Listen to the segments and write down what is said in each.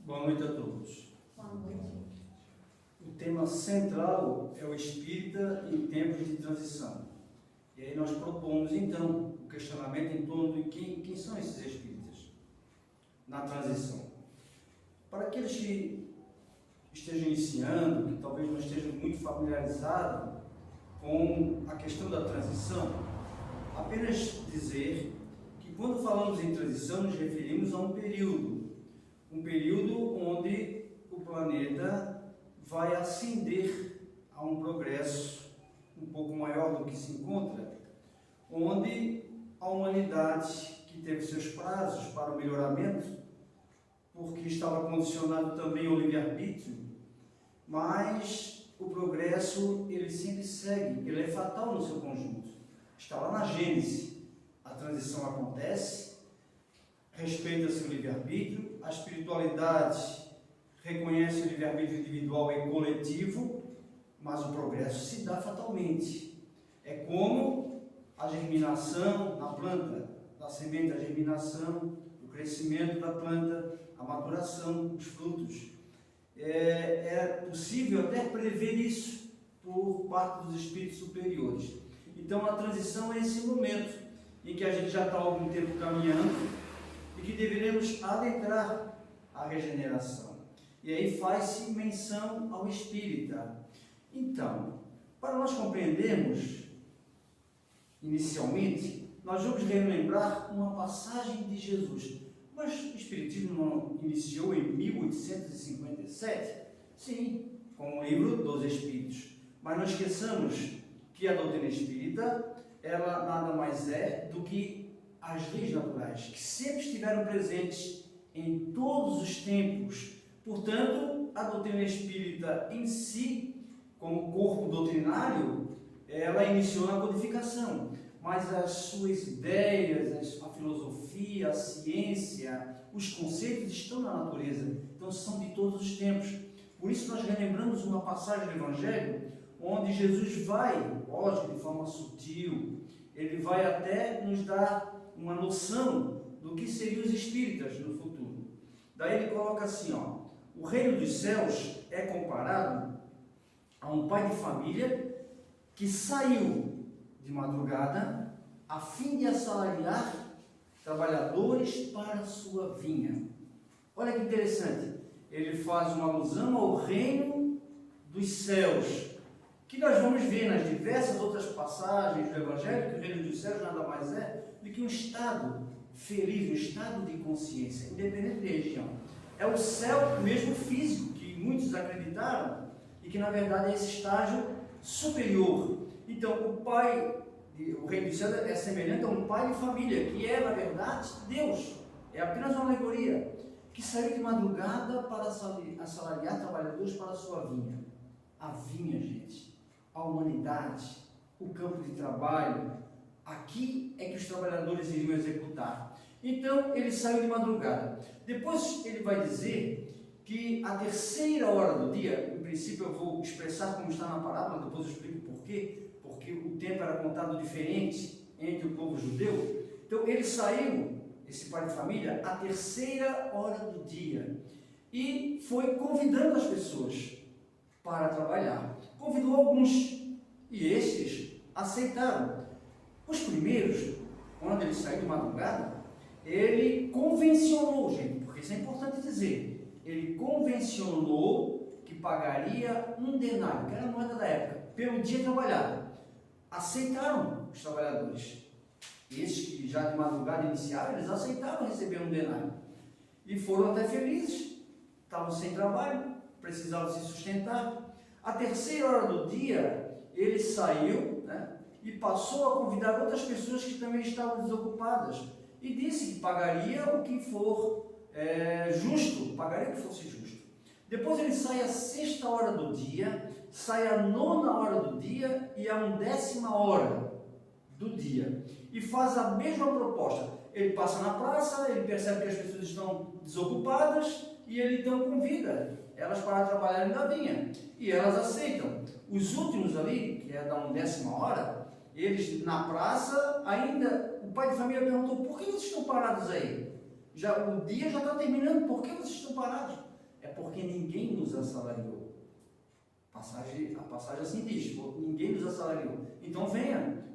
Boa noite a todos. Boa noite. O tema central é o espírita em tempos de transição. E aí nós propomos, então, o questionamento em torno de quem são esses espíritas na transição. Para aqueles que estejam iniciando, que talvez não estejam muito familiarizados com a questão da transição, apenas dizer que quando falamos em transição nos referimos a um período onde o planeta vai ascender a um progresso um pouco maior do que se encontra, onde a humanidade, que teve seus prazos para o melhoramento, porque estava condicionado também ao livre-arbítrio, mas o progresso ele sempre segue, ele é fatal no seu conjunto. Está lá na Gênese, a transição acontece, respeita-se o livre-arbítrio, a espiritualidade reconhece o livre-arbítrio individual e coletivo, mas o progresso se dá fatalmente. É como a germinação na planta, da semente à germinação, o crescimento da planta, a maturação dos frutos. É possível até prever isso por parte dos espíritos superiores. Então a transição é esse momento em que a gente já está há algum tempo caminhando e que deveremos adentrar a regeneração. E aí faz-se menção ao espírita. Então, para nós compreendermos, inicialmente, nós vamos relembrar uma passagem de Jesus. Mas o Espiritismo não iniciou em 1857? Sim, com o livro dos Espíritos. Mas não esqueçamos que a doutrina espírita, ela nada mais é do que as leis naturais, que sempre estiveram presentes em todos os tempos. Portanto, a doutrina espírita em si, como corpo doutrinário, ela iniciou na codificação, mas as suas ideias, a filosofia, a ciência, os conceitos estão na natureza, então são de todos os tempos. Por isso nós relembramos uma passagem do Evangelho, onde Jesus vai, lógico, de forma sutil, ele vai até nos dar uma noção do que seriam os espíritas no futuro. Daí ele coloca assim, o reino dos céus é comparado a um pai de família que saiu de madrugada a fim de assalariar trabalhadores para a sua vinha. Olha que interessante, ele faz uma alusão ao reino dos céus, que nós vamos ver nas diversas outras passagens do Evangelho, que o reino dos céus nada mais é do que um estado feliz, um estado de consciência, independente de região. É o céu mesmo físico, que muitos acreditaram, e que na verdade é esse estágio superior. Então, o reino dos céus é semelhante a um pai de família, que é, na verdade, Deus. É apenas uma alegoria, que saiu de madrugada para assalariar trabalhadores para a sua vinha. A vinha, gente, a humanidade, o campo de trabalho, aqui é que os trabalhadores iriam executar. Então, ele saiu de madrugada. Depois ele vai dizer que a terceira hora do dia, em princípio eu vou expressar como está na parábola, depois eu explico por quê, porque o tempo era contado diferente entre o povo judeu. Então, ele saiu, esse pai de família, a terceira hora do dia e foi convidando as pessoas para trabalhar. Convidou alguns e estes aceitaram. Os primeiros, quando ele saiu de madrugada, ele convencionou, gente, porque isso é importante dizer, ele convencionou que pagaria um denário, que era a moeda da época, pelo dia trabalhado. Aceitaram os trabalhadores. Esses que já de madrugada iniciaram, eles aceitaram receber um denário. E foram até felizes, estavam sem trabalho, precisavam se sustentar. A terceira hora do dia, ele saiu, e passou a convidar outras pessoas que também estavam desocupadas. E disse que pagaria o que for justo, pagaria o que fosse justo. Depois ele sai à sexta hora do dia, sai à nona hora do dia e à 10ª hora do dia. E faz a mesma proposta. Ele passa na praça, ele percebe que as pessoas estão desocupadas e ele então convida elas para trabalharem na vinha. E elas aceitam. Os últimos ali, que é da 10ª hora, eles na praça, ainda o pai de família perguntou: por que vocês estão parados aí? O dia já está terminando, por que vocês estão parados? assalariou. A passagem assim diz: ninguém nos assalariou. Então vem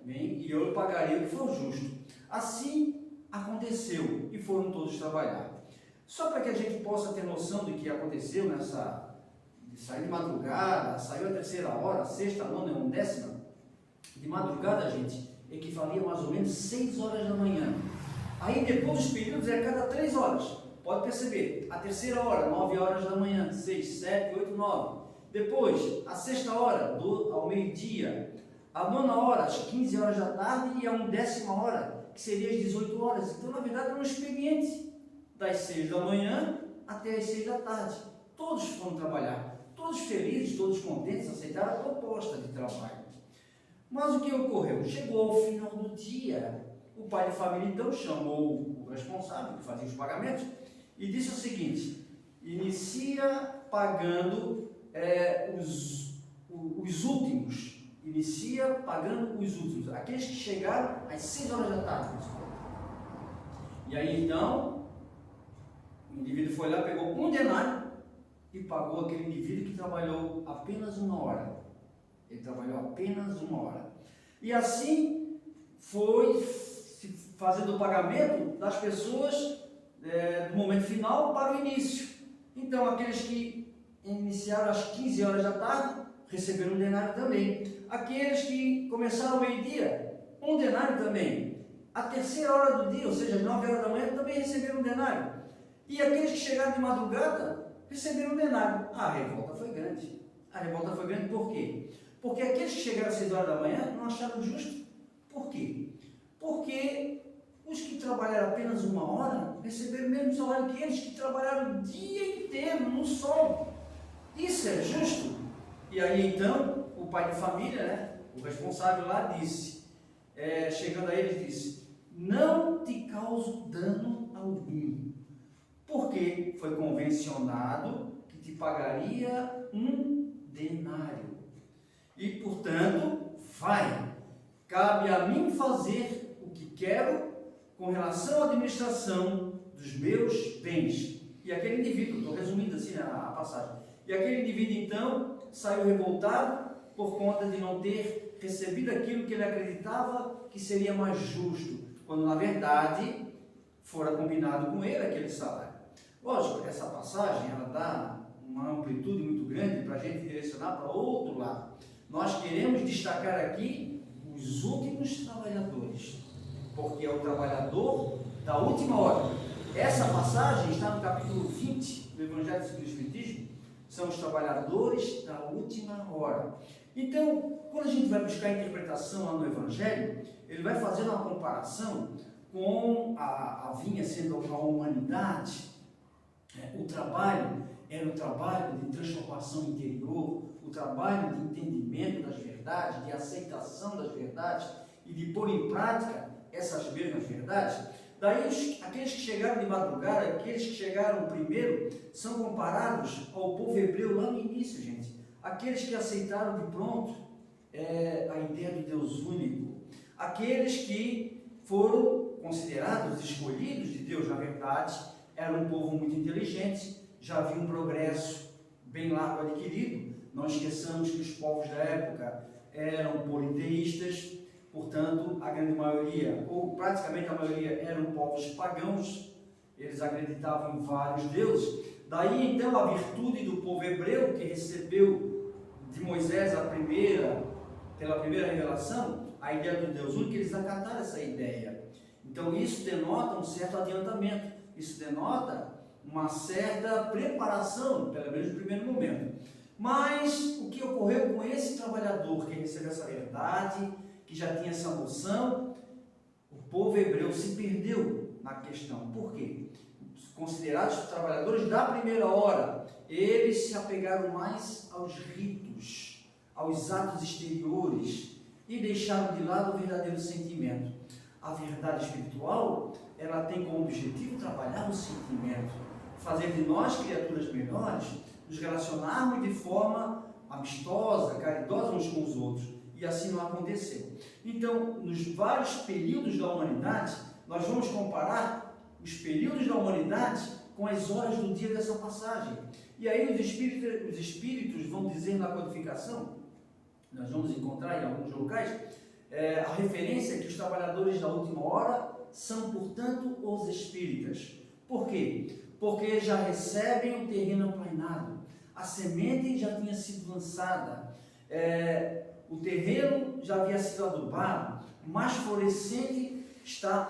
e eu lhe pagarei o que for justo. Assim aconteceu e foram todos trabalhar. Só para que a gente possa ter noção do que aconteceu de sair de madrugada, saiu a terceira hora, sexta, nona, undécima. De madrugada, gente, equivalia mais ou menos 6 horas da manhã. Aí depois os períodos é cada 3 horas. Pode perceber, a terceira hora, 9 horas da manhã, 6, 7, 8, 9. Depois, a sexta hora, ao meio-dia. A nona hora, às 15 horas da tarde, e a undécima hora, que seria às 18 horas. Então, na verdade, era um expediente das 6 da manhã até as 6 da tarde. Todos foram trabalhar, todos felizes, todos contentes, aceitaram a proposta de trabalho. Mas o que ocorreu? Chegou ao final do dia, o pai de família então chamou o responsável, que fazia os pagamentos, e disse o seguinte: inicia pagando os últimos, aqueles que chegaram às 6 horas da tarde. E aí então, o indivíduo foi lá, pegou 1 denário e pagou aquele indivíduo que trabalhou apenas 1 hora. Ele trabalhou apenas 1 hora. E assim foi fazendo o pagamento das pessoas do momento final para o início. Então, aqueles que iniciaram às 15 horas da tarde receberam 1 denário também. Aqueles que começaram ao meio-dia, 1 denário também. A terceira hora do dia, ou seja, às 9 horas da manhã, também receberam 1 denário. E aqueles que chegaram de madrugada receberam 1 denário. A revolta foi grande. A revolta foi grande por quê? Porque aqueles que chegaram às 6 horas da manhã não acharam justo. Por quê? Porque os que trabalharam apenas 1 hora receberam o mesmo salário que eles que trabalharam o dia inteiro no sol. Isso é justo? E aí então, o pai de família, o responsável lá disse, chegando a eles, disse: não te causo dano algum, porque foi convencionado que te pagaria 1 denário. E, portanto, vai, cabe a mim fazer o que quero com relação à administração dos meus bens. E aquele indivíduo, estou resumindo assim a passagem, e aquele indivíduo então saiu revoltado por conta de não ter recebido aquilo que ele acreditava que seria mais justo, quando na verdade fora combinado com ele aquele salário. Lógico, essa passagem ela dá uma amplitude muito grande para a gente direcionar para outro lado. Nós queremos destacar aqui os últimos trabalhadores, porque é o trabalhador da última hora. Essa passagem está no capítulo 20 do Evangelho segundo o Espiritismo, são os trabalhadores da última hora. Então, quando a gente vai buscar a interpretação lá no Evangelho, ele vai fazer uma comparação com a vinha sendo a humanidade. O trabalho era o trabalho de transformação interior, o trabalho de entendimento das verdades, de aceitação das verdades e de pôr em prática essas mesmas verdades. Daí, aqueles que chegaram de madrugada, aqueles que chegaram primeiro, são comparados ao povo hebreu lá no início, gente. Aqueles que aceitaram de pronto a ideia do Deus único. Aqueles que foram considerados escolhidos de Deus, na verdade, eram um povo muito inteligente, já havia um progresso bem largo adquirido. Não esqueçamos que os povos da época eram politeístas, portanto, a grande maioria, ou praticamente a maioria, eram povos pagãos, eles acreditavam em vários deuses. Daí, então, a virtude do povo hebreu, que recebeu de Moisés pela primeira revelação, a ideia do Deus único, eles acataram essa ideia. Então, isso denota um certo adiantamento, isso denota uma certa preparação, pelo menos no primeiro momento. Mas, o que ocorreu com esse trabalhador que recebeu essa verdade, que já tinha essa noção, o povo hebreu se perdeu na questão. Por quê? Considerados trabalhadores da primeira hora, eles se apegaram mais aos ritos, aos atos exteriores e deixaram de lado o verdadeiro sentimento. A verdade espiritual, ela tem como objetivo trabalhar o sentimento, fazer de nós criaturas melhores, nos relacionarmos de forma amistosa, caridosa uns com os outros. E assim não aconteceu. Então, nos vários períodos da humanidade, nós vamos comparar os períodos da humanidade com as horas do dia dessa passagem. E aí os espíritos vão dizer na codificação, nós vamos encontrar em alguns locais, a referência que os trabalhadores da última hora são, portanto, os espíritas. Por quê? Porque já recebem o terreno aplainado, a semente já tinha sido lançada, o terreno já havia sido adubado, mais florescente está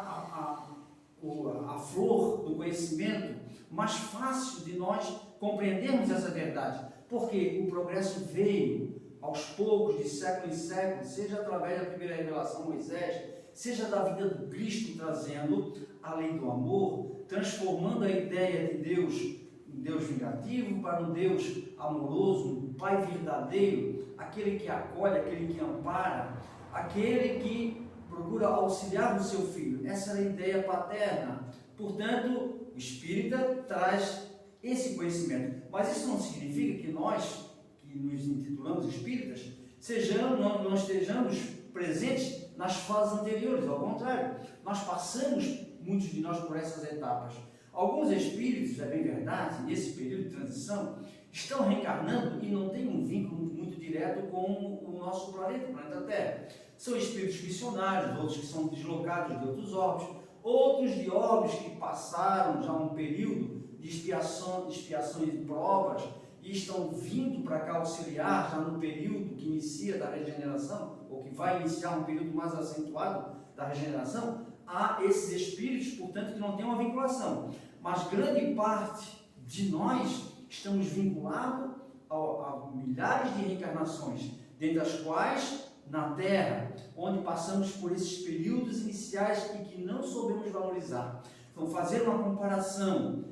a flor do conhecimento, mais fácil de nós compreendermos essa verdade, porque o progresso veio aos poucos, de século em século, seja através da primeira revelação Moisés, seja da vida do Cristo trazendo a lei do amor, transformando a ideia de Deus, um Deus vingativo, para um Deus amoroso, um Pai verdadeiro, aquele que acolhe, aquele que ampara, aquele que procura auxiliar o seu filho. Essa era a ideia paterna. Portanto, o espírita traz esse conhecimento. Mas isso não significa que nós, que nos intitulamos espíritas, não estejamos presentes nas fases anteriores. Ao contrário, nós passamos, muitos de nós, por essas etapas. Alguns espíritos, é bem verdade, nesse período de transição, estão reencarnando e não têm um vínculo muito direto com o nosso planeta, o planeta Terra. São espíritos missionários, outros que são deslocados de outros órbits, outros de órbits que passaram já um período de expiação e de provas e estão vindo para cá auxiliar já no período que inicia da regeneração, ou que vai iniciar um período mais acentuado da regeneração. Há esses espíritos, portanto, que não têm uma vinculação, mas grande parte de nós estamos vinculados a milhares de reencarnações, dentre as quais na Terra, onde passamos por esses períodos iniciais e que não soubemos valorizar. Então, fazer uma comparação,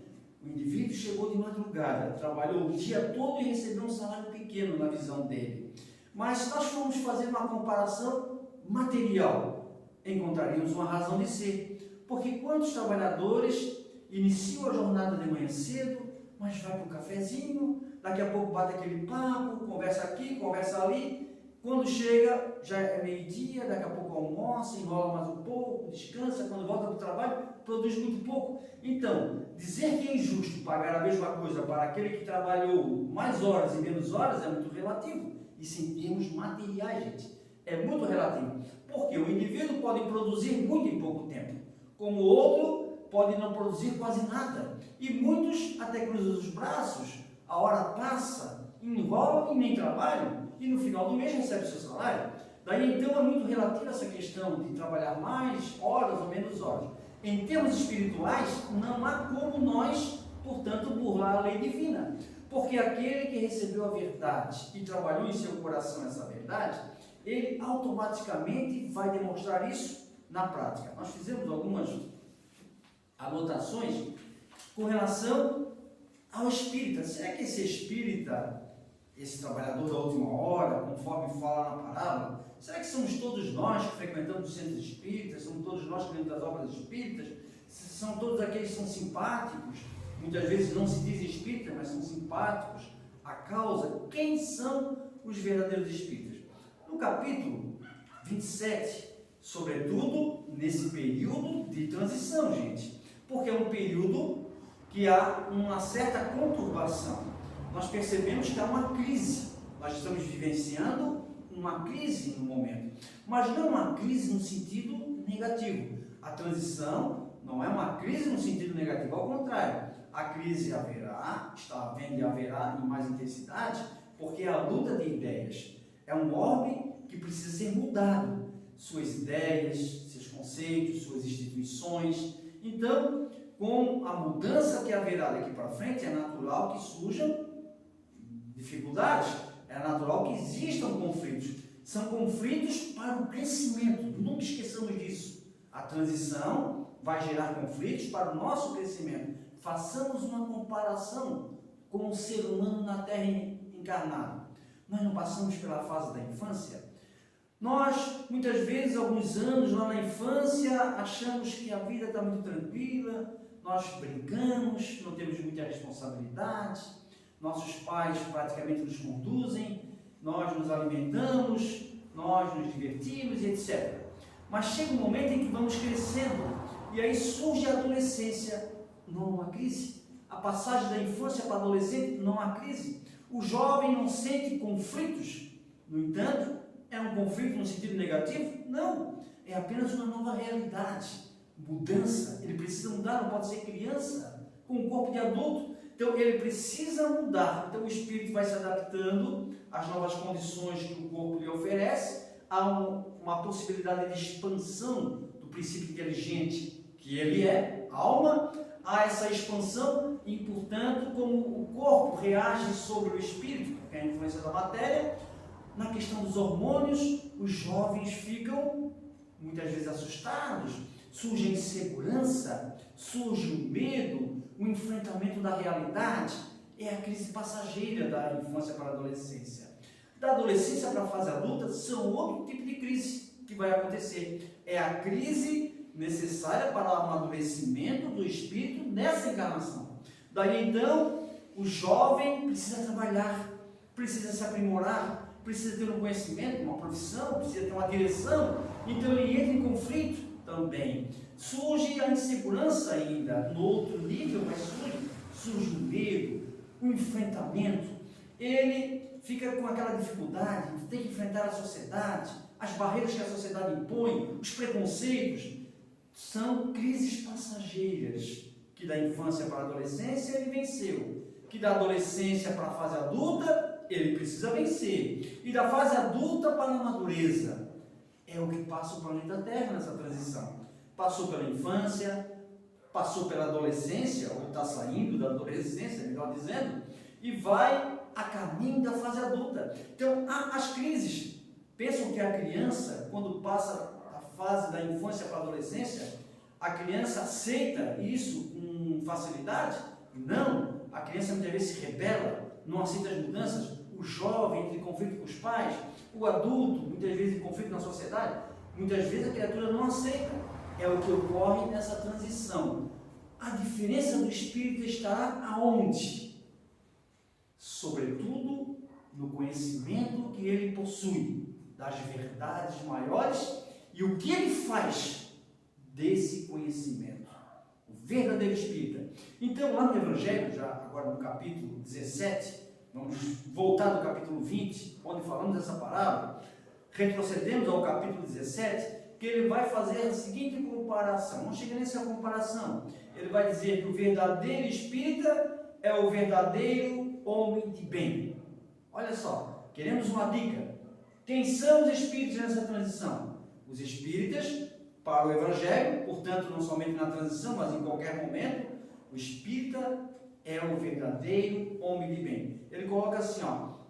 o indivíduo chegou de madrugada, trabalhou o dia todo e recebeu um salário pequeno na visão dele. Mas se nós formos fazer uma comparação material, encontraríamos uma razão de ser. Porque quantos trabalhadores iniciam a jornada de manhã cedo, mas vai para o cafezinho, daqui a pouco bate aquele papo, conversa aqui, conversa ali, quando chega já é meio-dia, daqui a pouco almoça, enrola mais um pouco, descansa, quando volta para o trabalho, produz muito pouco. Então, dizer que é injusto pagar a mesma coisa para aquele que trabalhou mais horas e menos horas é muito relativo. Isso em termos materiais, gente, é muito relativo. Porque o indivíduo pode produzir muito em pouco tempo, como o outro pode não produzir quase nada. E muitos até cruzam os braços, a hora passa, enrolam e nem trabalham, e no final do mês recebe seu salário. Daí então é muito relativa essa questão de trabalhar mais horas ou menos horas. Em termos espirituais, não há como nós, portanto, burlar a lei divina. Porque aquele que recebeu a verdade e trabalhou em seu coração essa verdade, ele automaticamente vai demonstrar isso na prática. Nós fizemos algumas anotações com relação ao espírita. Será que esse espírita, esse trabalhador da última hora, conforme fala na parábola, será que somos todos nós que frequentamos os centros espíritas, somos todos nós que lemos as obras espíritas, são todos aqueles que são simpáticos, muitas vezes não se dizem espíritas, mas são simpáticos à causa? Quem são os verdadeiros espíritas? No capítulo 27, sobretudo nesse período de transição, gente, porque é um período que há uma certa conturbação. Nós percebemos que há uma crise, nós estamos vivenciando uma crise no momento, mas não uma crise no sentido negativo. A transição não é uma crise no sentido negativo, ao contrário, a crise haverá, está havendo e haverá em mais intensidade, porque é a luta de ideias, é um orbe que precisa ser mudado, suas ideias, seus conceitos, suas instituições. Então, com a mudança que haverá daqui para frente, é natural que surjam dificuldades, é natural que existam conflitos. São conflitos para o crescimento, nunca esqueçamos disso. A transição vai gerar conflitos para o nosso crescimento. Façamos uma comparação com o ser humano na Terra encarnado. Nós não passamos pela fase da infância? Nós, muitas vezes, alguns anos lá na infância, achamos que a vida está muito tranquila, nós brincamos, não temos muita responsabilidade, nossos pais praticamente nos conduzem, nós nos alimentamos, nós nos divertimos, etc. Mas chega um momento em que vamos crescendo, e aí surge a adolescência, não uma crise. A passagem da infância para a adolescente não há crise. O jovem não sente conflitos. No entanto, é um conflito no sentido negativo? Não. É apenas uma nova realidade. Mudança. Ele precisa mudar, não pode ser criança com um corpo de adulto. Então, ele precisa mudar. Então, o espírito vai se adaptando às novas condições que o corpo lhe oferece. Há uma possibilidade de expansão do princípio inteligente que ele é, alma. Há essa expansão e, portanto, como o corpo reage sobre o espírito, porque é a influência da matéria, na questão dos hormônios, os jovens ficam muitas vezes assustados, surge a insegurança, surge o medo, o enfrentamento da realidade. É a crise passageira da infância para a adolescência. Da adolescência para a fase adulta, são outro tipo de crise que vai acontecer. É a crise necessária para o amadurecimento do espírito nessa encarnação. Daí então, o jovem precisa trabalhar, precisa se aprimorar, precisa ter um conhecimento, uma profissão, precisa ter uma direção. Então ele entra em conflito também. Surge a insegurança ainda, no outro nível, mas surge o medo, o enfrentamento. Ele fica com aquela dificuldade de ter que enfrentar a sociedade, as barreiras que a sociedade impõe, os preconceitos. São crises passageiras que da infância para a adolescência ele venceu, que da adolescência para a fase adulta ele precisa vencer, e da fase adulta para a madureza. É o que passa o planeta Terra nessa transição. Passou pela infância, passou pela adolescência, ou está saindo da adolescência, melhor dizendo, e vai a caminho da fase adulta. Então, as crises. Pensam que a criança, quando passa fase da infância para a adolescência, a criança aceita isso com facilidade? Não. A criança muitas vezes se rebela, não aceita as mudanças. O jovem entra em conflito com os pais, o adulto muitas vezes em conflito na sociedade. Muitas vezes a criatura não aceita. É o que ocorre nessa transição. A diferença do espírito está aonde? Sobretudo no conhecimento que ele possui das verdades maiores. E o que ele faz desse conhecimento? O verdadeiro espírita. Então, lá no Evangelho, já agora no capítulo 17, vamos voltar do capítulo 20, onde falamos dessa parábola, retrocedemos ao capítulo 17, que ele vai fazer a seguinte comparação. Não chega nessa comparação. Ele vai dizer que o verdadeiro espírita é o verdadeiro homem de bem. Olha só, queremos uma dica. Quem são os espíritos nessa transição? Os espíritas para o Evangelho, portanto, não somente na transição, mas em qualquer momento, o espírita é o verdadeiro homem de bem. Ele coloca assim,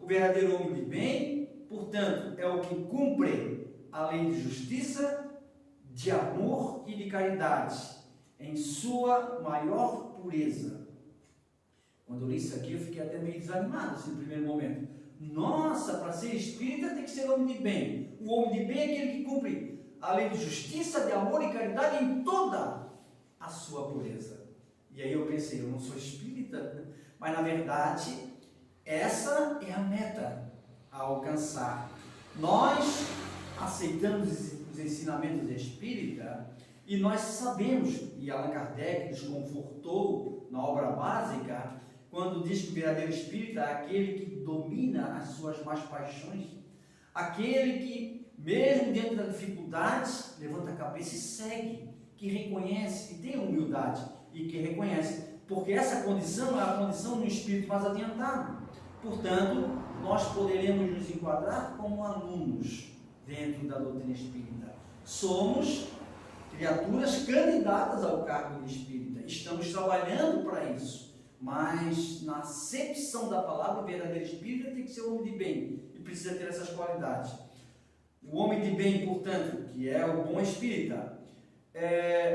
o verdadeiro homem de bem, portanto, é o que cumpre a lei de justiça, de amor e de caridade, em sua maior pureza. Quando eu li isso aqui, eu fiquei até meio desanimado, assim, no primeiro momento. Nossa, para ser espírita tem que ser homem de bem. O homem de bem é aquele que cumpre a lei de justiça, de amor e caridade em toda a sua pureza. E aí eu pensei, eu não sou espírita, mas na verdade, essa é a meta a alcançar. Nós aceitamos os ensinamentos espíritas e nós sabemos, e Allan Kardec nos confortou na obra básica, quando diz que o verdadeiro espírita é aquele que domina as suas más paixões, aquele que, mesmo diante da dificuldade, levanta a cabeça e segue, que reconhece, que tem humildade e que reconhece, porque essa condição é a condição de um espírito mais adiantado. Portanto, nós poderemos nos enquadrar como alunos dentro da doutrina espírita. Somos criaturas candidatas ao cargo de espírita, estamos trabalhando para isso. Mas na acepção da palavra, o verdadeiro espírita tem que ser um homem de bem e precisa ter essas qualidades. O homem de bem, portanto, que é o bom espírita,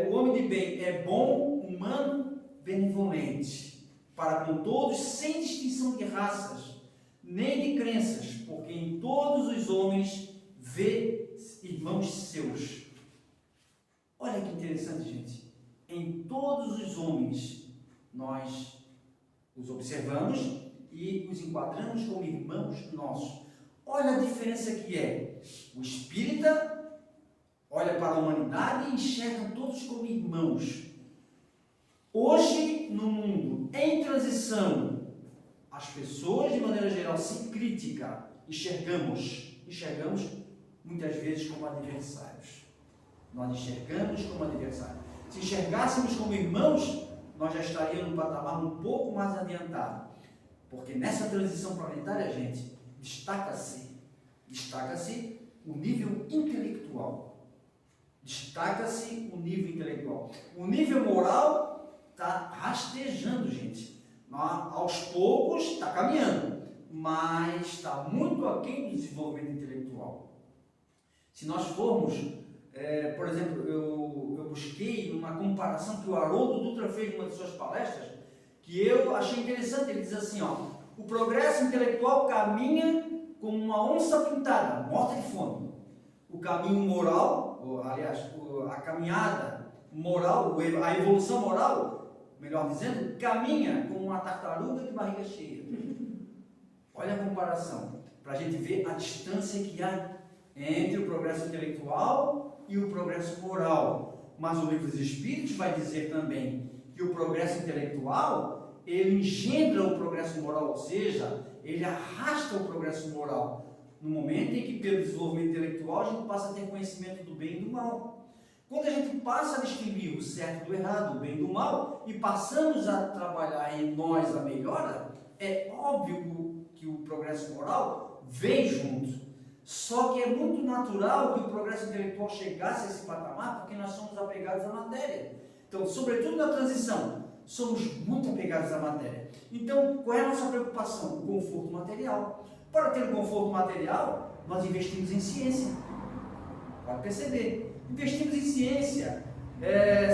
o homem de bem é bom, humano, benevolente, para com todos, sem distinção de raças, nem de crenças, porque em todos os homens vê irmãos seus. Olha que interessante, gente. Em todos os homens nós os observamos e os enquadramos como irmãos nossos. Olha a diferença que é. O espírita olha para a humanidade e enxerga todos como irmãos. Hoje, no mundo, entre transição as pessoas, de maneira geral, sem crítica, enxergamos muitas vezes como adversários. Nós enxergamos como adversários. Se enxergássemos como irmãos, nós já estaríamos num patamar um pouco mais adiantado. Porque nessa transição planetária, gente, destaca-se o nível intelectual. Destaca-se o nível intelectual. O nível moral está rastejando, gente. Aos poucos está caminhando, mas está muito aquém do desenvolvimento intelectual. Se nós formos, por exemplo, eu busquei uma comparação que o Haroldo Dutra fez em uma de suas palestras, que eu achei interessante. Ele diz assim, o progresso intelectual caminha como uma onça pintada, morta de fome. O caminho moral, a caminhada moral, a evolução moral, melhor dizendo, caminha como uma tartaruga de barriga cheia. Olha a comparação, para a gente ver a distância que há entre o progresso intelectual e o progresso moral. Mas o Livro dos Espíritos vai dizer também que o progresso intelectual, ele engendra o progresso moral, ou seja, ele arrasta o progresso moral, no momento em que, pelo desenvolvimento intelectual, a gente passa a ter conhecimento do bem e do mal. Quando a gente passa a distinguir o certo do errado, o bem do mal, e passamos a trabalhar em nós a melhora, é óbvio que o progresso moral vem junto. Só que é muito natural que o progresso intelectual chegasse a esse patamar, porque nós somos apegados à matéria. Então, sobretudo na transição, somos muito apegados à matéria. Então, qual é a nossa preocupação? O conforto material. Para ter o conforto material, nós investimos em ciência. Pode perceber. Investimos em ciência,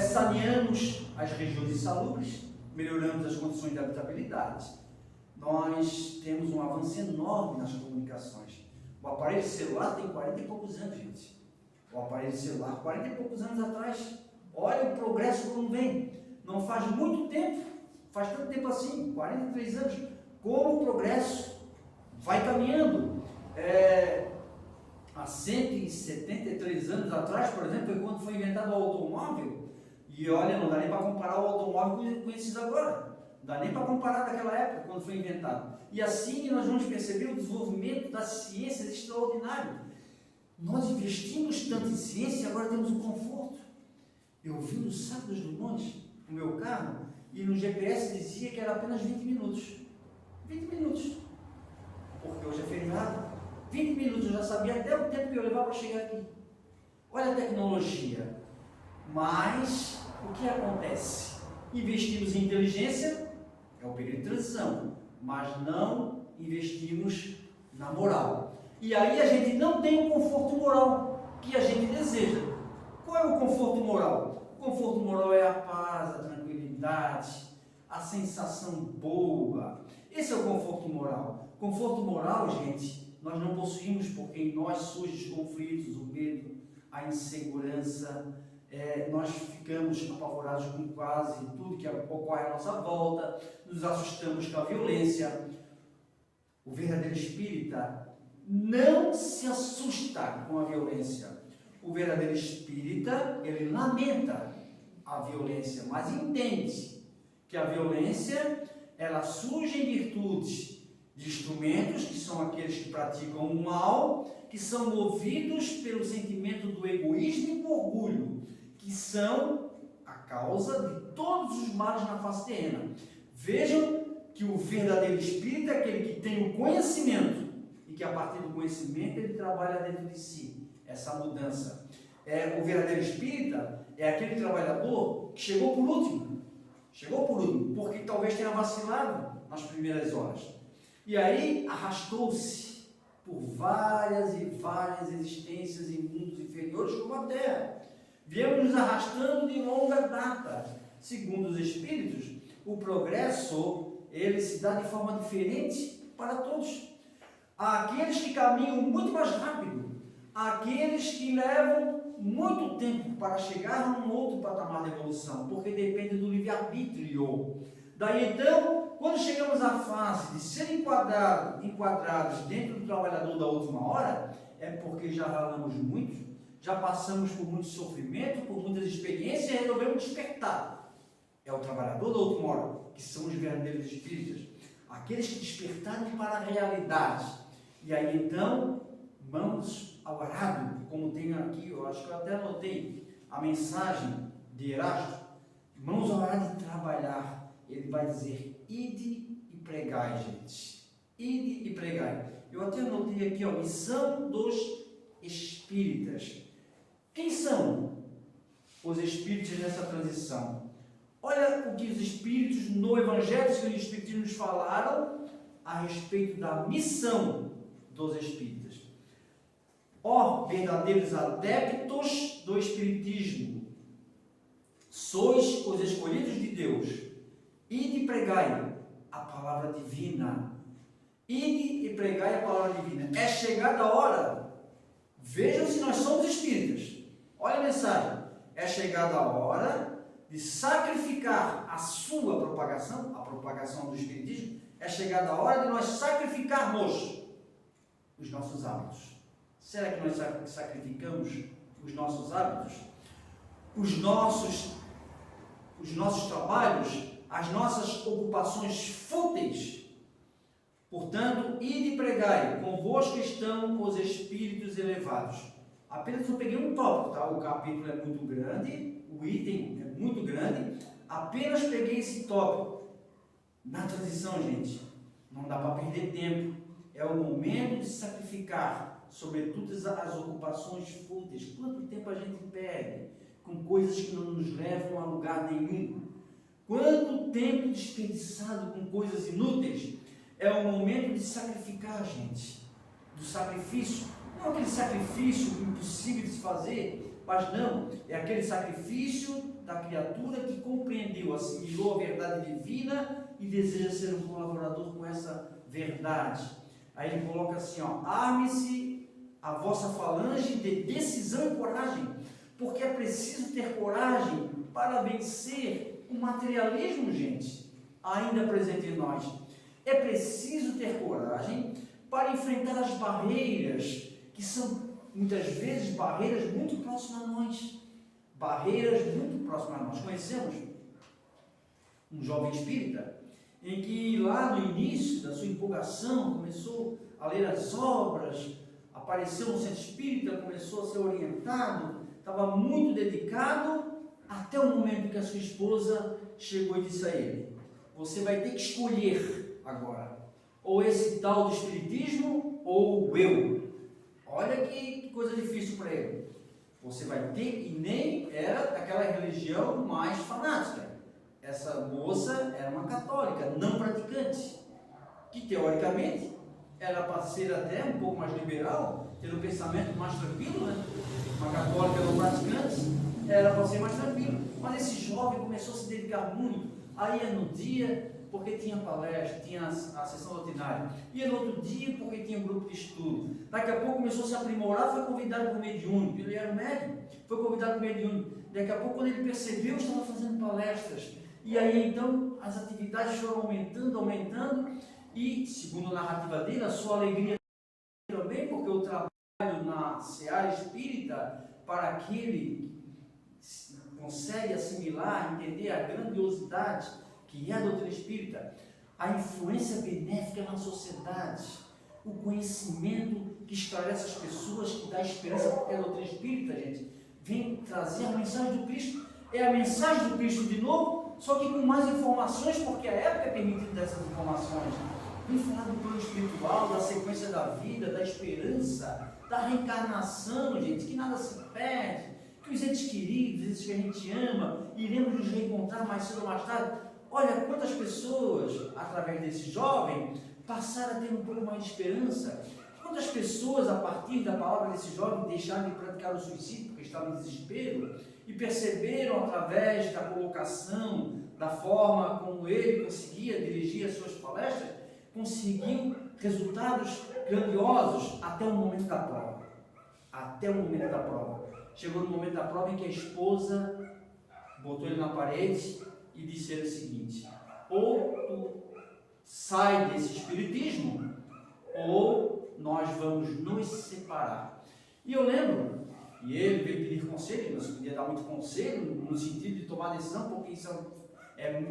saneamos as regiões insalubres, melhoramos as condições de habitabilidade. Nós temos um avanço enorme nas comunicações. O aparelho celular tem 40 e poucos anos, gente. O aparelho celular, 40 e poucos anos atrás. Olha o progresso como vem. Não faz muito tempo, faz tanto tempo assim, 43 anos, como o progresso vai caminhando. Há 173 anos atrás, por exemplo, foi quando foi inventado o automóvel. E olha, não dá nem para comparar o automóvel conhecido agora. Não dá nem para comparar daquela época, quando foi inventado. E assim nós vamos perceber o desenvolvimento das ciências extraordinário. Nós investimos tanto em ciência e agora temos um conforto. Eu vim no Saco dos Limões, no meu carro, e no GPS dizia que era apenas 20 minutos. 20 minutos. Porque hoje é feriado. 20 minutos, eu já sabia até o tempo que eu ia levar para chegar aqui. Olha a tecnologia. Mas, o que acontece? Investimos em inteligência, é o período de transição, mas não investimos na moral. E aí a gente não tem o conforto moral que a gente deseja. Qual é o conforto moral? O conforto moral é a paz, a tranquilidade, a sensação boa. Esse é o conforto moral. Conforto moral, gente, nós não possuímos porque em nós surgem os conflitos, o medo, a insegurança, nós ficamos apavorados com quase tudo que ocorre à nossa volta, nos assustamos com a violência. O verdadeiro espírita não se assusta com a violência. O verdadeiro espírita, ele lamenta a violência, mas entende que a violência, ela surge em virtude de instrumentos, que são aqueles que praticam o mal, que são movidos pelo sentimento do egoísmo e do orgulho, que são a causa de todos os males na face terrena. Vejam que o verdadeiro espírito é aquele que tem o conhecimento e que a partir do conhecimento ele trabalha dentro de si essa mudança. O verdadeiro espírita é aquele trabalhador que chegou por último, porque talvez tenha vacilado nas primeiras horas. E aí arrastou-se por várias e várias existências em mundos inferiores como a Terra. Viemos nos arrastando de longa data. Segundo os Espíritos, o progresso, ele se dá de forma diferente para todos. Há aqueles que caminham muito mais rápido, há aqueles que levam muito tempo para chegar a um outro patamar de evolução, porque depende do livre-arbítrio. Daí então, quando chegamos à fase de ser enquadrados dentro do trabalhador da última hora, é porque já ralamos muito, já passamos por muito sofrimento, por muitas experiências e resolvemos despertar. É o trabalhador da última hora, que são os verdadeiros espíritas, aqueles que despertaram para a realidade. E aí então, mãos ao arado, como tem aqui, eu acho que eu até anotei a mensagem de Erasto, mãos ao arado de trabalhar. Ele vai dizer, ide e pregai, gente. Ide e pregai. Eu até anotei aqui, ó, missão dos espíritas. Quem são os espíritos nessa transição? Olha o que os espíritos no Evangelho segundo o Espiritismo nos falaram a respeito da missão dos espíritas. Ó verdadeiros adeptos do Espiritismo, sois os escolhidos de Deus, ide e pregai a palavra divina. Ide e pregai a palavra divina. É chegada a hora. Vejam se nós somos espíritas. Olha a mensagem. É chegada a hora de sacrificar a sua propagação, a propagação do Espiritismo. É chegada a hora de nós sacrificarmos os nossos hábitos. Será que nós sacrificamos os nossos hábitos? Os nossos trabalhos, as nossas ocupações fúteis? Portanto, ide e pregai, convosco estão os espíritos elevados. Apenas eu peguei um tópico, tá? O capítulo é muito grande, o item é muito grande, apenas peguei esse tópico. Na transição, gente, não dá para perder tempo. É o momento de sacrificar, sobretudo as ocupações fúteis. Quanto tempo a gente perde com coisas que não nos levam a lugar nenhum? Quanto tempo desperdiçado com coisas inúteis? É o momento de sacrificar, gente, do sacrifício. Não aquele sacrifício impossível de se fazer, mas não, é aquele sacrifício da criatura que compreendeu, assimilou a verdade divina e deseja ser um colaborador com essa verdade. Aí ele coloca assim, ó, arme-se a vossa falange de decisão e coragem, porque é preciso ter coragem para vencer o materialismo, gente, ainda presente em nós. É preciso ter coragem para enfrentar as barreiras, que são muitas vezes barreiras muito próximas a nós. Barreiras muito próximas a nós. Conhecemos um jovem espírita, em que lá no início da sua empolgação, começou a ler as obras, apareceu no centro espírita, começou a ser orientado, estava muito dedicado, até o momento que a sua esposa chegou e disse a ele, você vai ter que escolher agora, ou esse tal do espiritismo, ou eu. Olha que coisa difícil para ele. Você vai ter, e nem era aquela religião mais fanática. Essa moça era uma católica, não praticante, que teoricamente era para ser até um pouco mais liberal, ter um pensamento mais tranquilo, né? Uma católica não praticante, era para ser mais tranquilo. Mas esse jovem começou a se dedicar muito, aí ia no dia, porque tinha palestra, tinha a sessão doutrinária, ia no outro dia porque tinha um grupo de estudo, daqui a pouco começou a se aprimorar, foi convidado para o mediúnico, ele era um médium, foi convidado para o mediúnico, daqui a pouco quando ele percebeu, estava fazendo palestras, e aí então as atividades foram aumentando, e segundo a narrativa dele, a sua alegria também, porque o trabalho na seara espírita, para aquele que consegue assimilar, entender a grandiosidade que é a doutrina espírita, a influência benéfica na sociedade, o conhecimento que esclarece as pessoas, que dá esperança, porque a doutrina espírita, gente, vem trazer a mensagem do Cristo, é a mensagem do Cristo de novo, só que com mais informações, porque a época é permitida dessas informações, vem falar do plano espiritual, da sequência da vida, da esperança, da reencarnação, gente, que nada se perde, que os entes queridos, esses que a gente ama, iremos nos reencontrar mais cedo ou mais tarde. Olha quantas pessoas, através desse jovem, passaram a ter um pouco mais de esperança. Quantas pessoas, a partir da palavra desse jovem, deixaram de praticar o suicídio, porque estavam em desespero, e perceberam, através da colocação, da forma como ele conseguia dirigir as suas palestras, conseguiu resultados grandiosos até o momento da prova. Até o momento da prova. Chegou no momento da prova em que a esposa botou ele na parede e disse ele o seguinte, ou tu sai desse espiritismo, ou nós vamos nos separar. E eu lembro, e ele veio pedir conselho, não se podia dar muito conselho, no sentido de tomar decisão, porque isso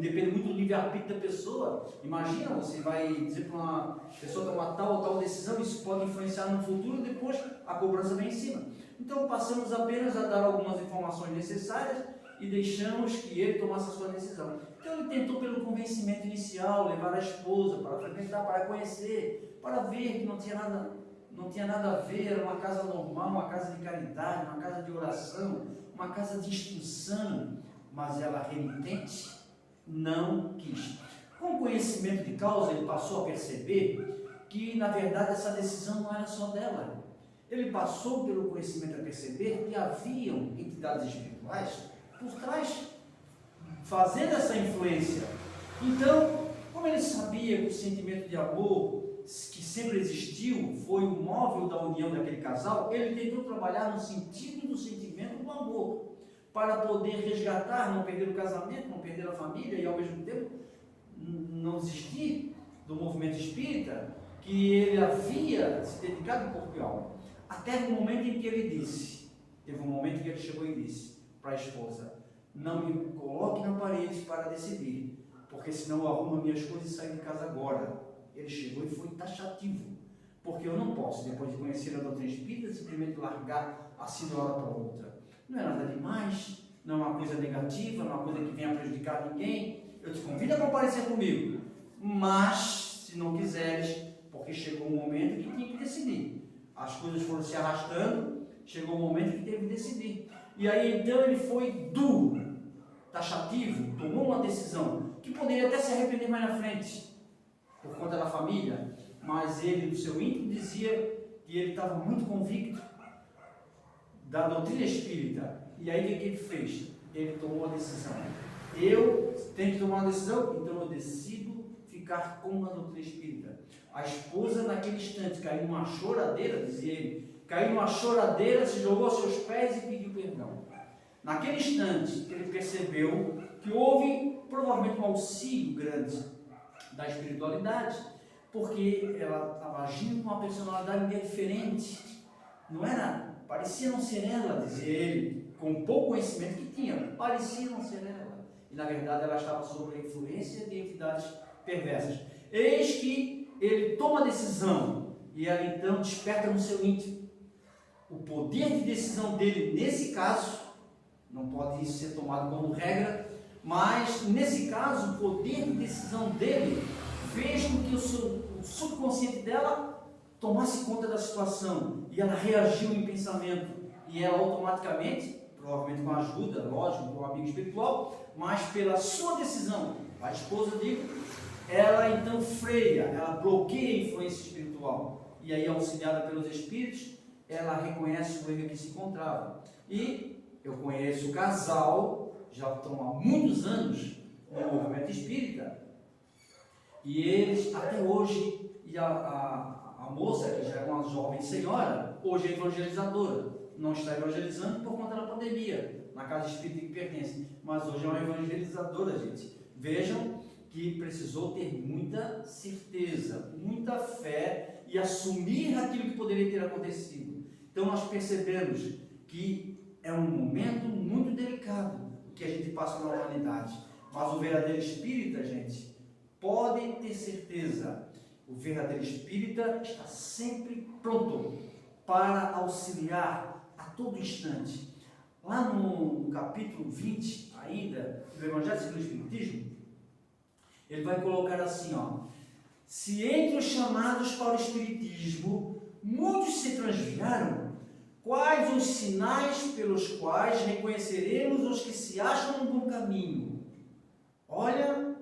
Depende muito do livre-arbítrio da pessoa. Imagina, você vai dizer para uma pessoa tomar tal ou tal decisão, isso pode influenciar no futuro, depois a cobrança vem em cima. Então passamos apenas a dar algumas informações necessárias e deixamos que ele tomasse a sua decisão. Então ele tentou pelo convencimento inicial, levar a esposa para frequentar, para conhecer, para ver que não tinha nada a ver, era uma casa normal, uma casa de caridade, uma casa de oração, uma casa de instrução, mas ela renitente não quis. Com o conhecimento de causa, ele passou a perceber que, na verdade, essa decisão não era só dela. Ele passou pelo conhecimento a perceber que haviam entidades espirituais por trás, fazendo essa influência. Então, como ele sabia que o sentimento de amor que sempre existiu foi o móvel da união daquele casal, ele tentou trabalhar no sentido do sentimento do amor, para poder resgatar, não perder o casamento, não perder a família e ao mesmo tempo não desistir do movimento espírita que ele havia se dedicado em corpo e alma. Até o momento em que ele disse, teve um momento em que ele chegou e disse para a esposa: não me coloque na parede para decidir, porque senão eu arrumo minhas coisas e saio de casa agora. Ele chegou e foi taxativo, porque eu não posso, depois de conhecer a doutrina espírita, simplesmente largar assim de uma hora para outra. Não é nada demais, não é uma coisa negativa, não é uma coisa que venha a prejudicar ninguém. Eu te convido a comparecer comigo, mas se não quiseres, porque chegou um momento que tinha que decidir. As coisas foram se arrastando, chegou um momento que teve que decidir. E aí então ele foi duro, taxativo, tomou uma decisão que poderia até se arrepender mais na frente, por conta da família, mas ele, no seu íntimo, dizia que ele estava muito convicto da doutrina espírita. E aí o que ele fez? Ele tomou a decisão. Eu tenho que tomar uma decisão, então eu decido ficar com a doutrina espírita. A esposa, naquele instante, caiu numa choradeira, dizia ele, caiu numa choradeira, se jogou aos seus pés e pediu perdão. Naquele instante, ele percebeu que houve provavelmente um auxílio grande da espiritualidade, porque ela estava agindo com uma personalidade meio diferente. Não era, parecia não ser ela, dizia ele, com o pouco conhecimento que tinha, parecia não ser ela. E na verdade ela estava sob a influência de entidades perversas. Eis que ele toma a decisão e ela então desperta no seu íntimo. O poder de decisão dele, nesse caso, não pode ser tomado como regra, mas nesse caso o poder de decisão dele fez com que o subconsciente dela tomasse conta da situação e ela reagiu em pensamento e ela automaticamente, provavelmente com a ajuda, lógico, do amigo espiritual, mas pela sua decisão, a esposa digo, ela então freia, ela bloqueia a influência espiritual e aí, auxiliada pelos espíritos, ela reconhece o erro que se encontrava. E eu conheço o casal, já estão há muitos anos no movimento espírita, e eles até hoje, e a moça, que já é uma jovem senhora, hoje é evangelizadora, não está evangelizando por conta da pandemia, na casa espírita que pertence, mas hoje é uma evangelizadora, gente. Vejam que precisou ter muita certeza, muita fé e assumir aquilo que poderia ter acontecido. Então nós percebemos que é um momento muito delicado que a gente passa na humanidade, mas o verdadeiro espírita, gente, pode ter certeza, o verdadeiro espírita está sempre pronto para auxiliar a todo instante. Lá no capítulo 20 ainda do Evangelho segundo o Espiritismo, ele vai colocar assim, ó: se entre os chamados para o Espiritismo muitos se transviaram, quais os sinais pelos quais reconheceremos os que se acham no bom caminho? Olha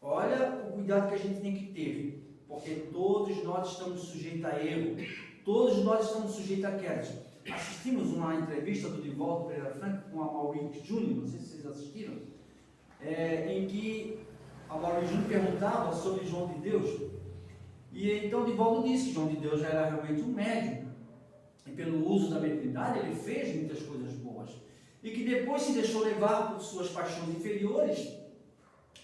o cuidado que a gente tem que ter, porque todos nós estamos sujeitos a erro, todos nós estamos sujeitos a quedas. Assistimos uma entrevista do Divaldo Pereira Franco com a Mauri Júnior, não sei se vocês assistiram, em que a Mauri Júnior perguntava sobre João de Deus, e então o Divaldo disse que João de Deus já era realmente um médium, e pelo uso da mediunidade ele fez muitas coisas boas, e que depois se deixou levar por suas paixões inferiores,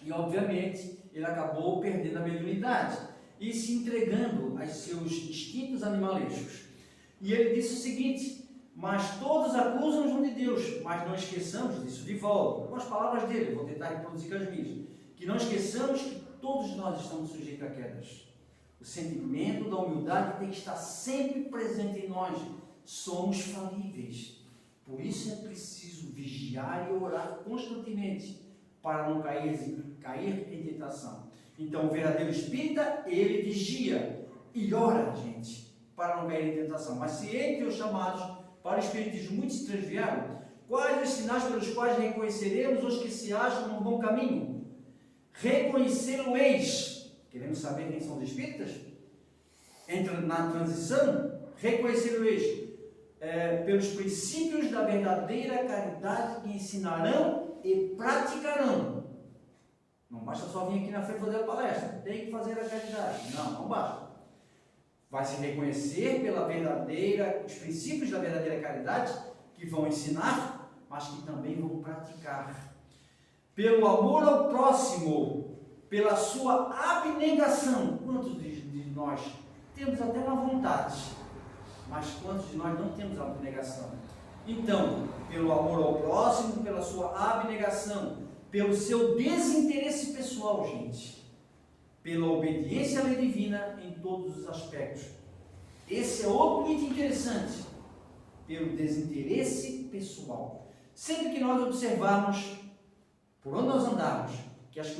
e obviamente ele acabou perdendo a mediunidade e se entregando aos seus instintos animalescos. E ele disse o seguinte: mas todos acusam-nos de Deus, mas não esqueçamos disso de volta. Com as palavras dele, vou tentar reproduzir com as minhas. Que não esqueçamos que todos nós estamos sujeitos a quedas. O sentimento da humildade tem que estar sempre presente em nós. Somos falíveis. Por isso é preciso vigiar e orar constantemente para não cair em tentação. Então, o verdadeiro espírita, ele vigia e ora, gente, para não cair em tentação. Mas se entre os chamados para o espiritismo muitos se transviaram, quais os sinais pelos quais reconheceremos os que se acham no bom caminho? Reconhecer-o-eis. Queremos saber quem são os espíritas? Entra na transição, reconhecer-o-eis. Pelos princípios da verdadeira caridade que ensinarão e praticarão. Não basta só vir aqui na frente fazer a palestra, tem que fazer a caridade. Não basta. Vai se reconhecer os princípios da verdadeira caridade que vão ensinar, mas que também vão praticar. Pelo amor ao próximo, pela sua abnegação. Quantos de nós temos até uma vontade, mas quantos de nós não temos abnegação? Então, pelo amor ao próximo, pela sua abnegação, pelo seu desinteresse pessoal, gente, pela obediência à lei divina em todos os aspectos. Esse é outro muito interessante. Pelo desinteresse pessoal. Sempre que nós observarmos por onde nós andarmos, que as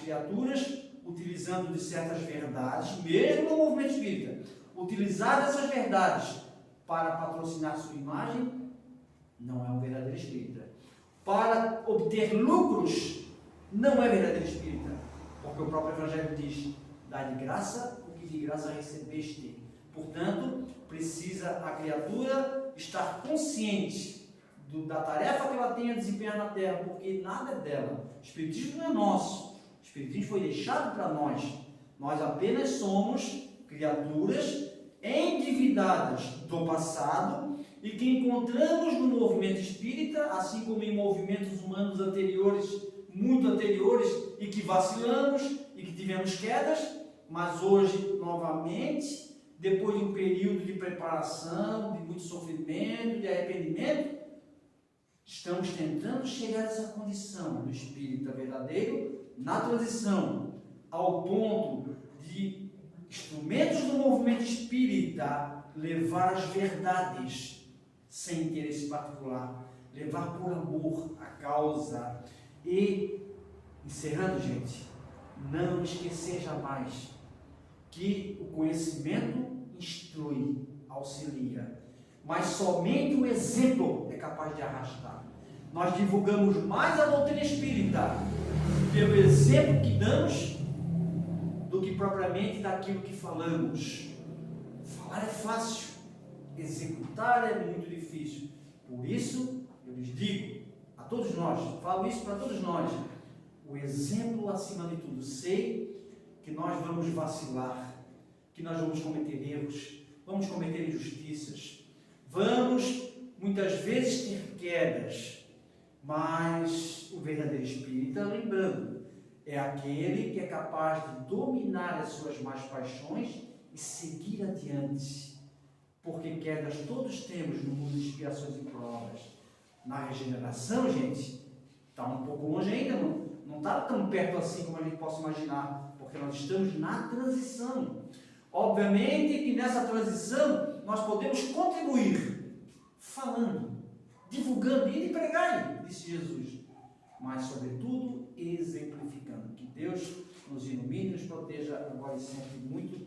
criaturas, utilizando de certas verdades, mesmo no movimento espírita, utilizar essas verdades para patrocinar sua imagem, não é um verdadeiro espírita. Para obter lucros, não é verdadeiro espírita. Porque o próprio Evangelho diz, dá de graça o que de graça recebeste. Portanto, precisa a criatura estar consciente da tarefa que ela tem a desempenhar na Terra, porque nada é dela. O Espiritismo não é nosso. O Espiritismo foi deixado para nós. Nós apenas somos criaturas endividadas do passado e que encontramos no movimento espírita, assim como em movimentos humanos anteriores, muito anteriores, e que vacilamos e que tivemos quedas, mas hoje, novamente, depois de um período de preparação, de muito sofrimento, de arrependimento, estamos tentando chegar a essa condição do espírita verdadeiro na transição, ao ponto de instrumentos do movimento espírita levar as verdades sem interesse particular, levar por amor a causa. E, encerrando, gente, não esquecer jamais que o conhecimento instrui, auxilia, mas somente o exemplo é capaz de arrastar. Nós divulgamos mais a doutrina espírita pelo exemplo que damos do que propriamente daquilo que falamos. Falar é fácil, executar é muito difícil. Por isso, eu lhes digo a todos nós, falo isso para todos nós, o exemplo acima de tudo. Sei que nós vamos vacilar, que nós vamos cometer erros, vamos cometer injustiças, vamos muitas vezes ter quedas, mas o verdadeiro espírita, lembrando, é aquele que é capaz de dominar as suas más paixões e seguir adiante, porque quedas todos temos no mundo de expiações e provas. Na regeneração, gente, está um pouco longe ainda, não está tão perto assim como a gente possa imaginar, porque nós estamos na transição. Obviamente que nessa transição nós podemos contribuir, falando, divulgando, e pregar, disse Jesus, mas sobretudo exemplificando. Que Deus nos ilumine e nos proteja agora e sempre muito.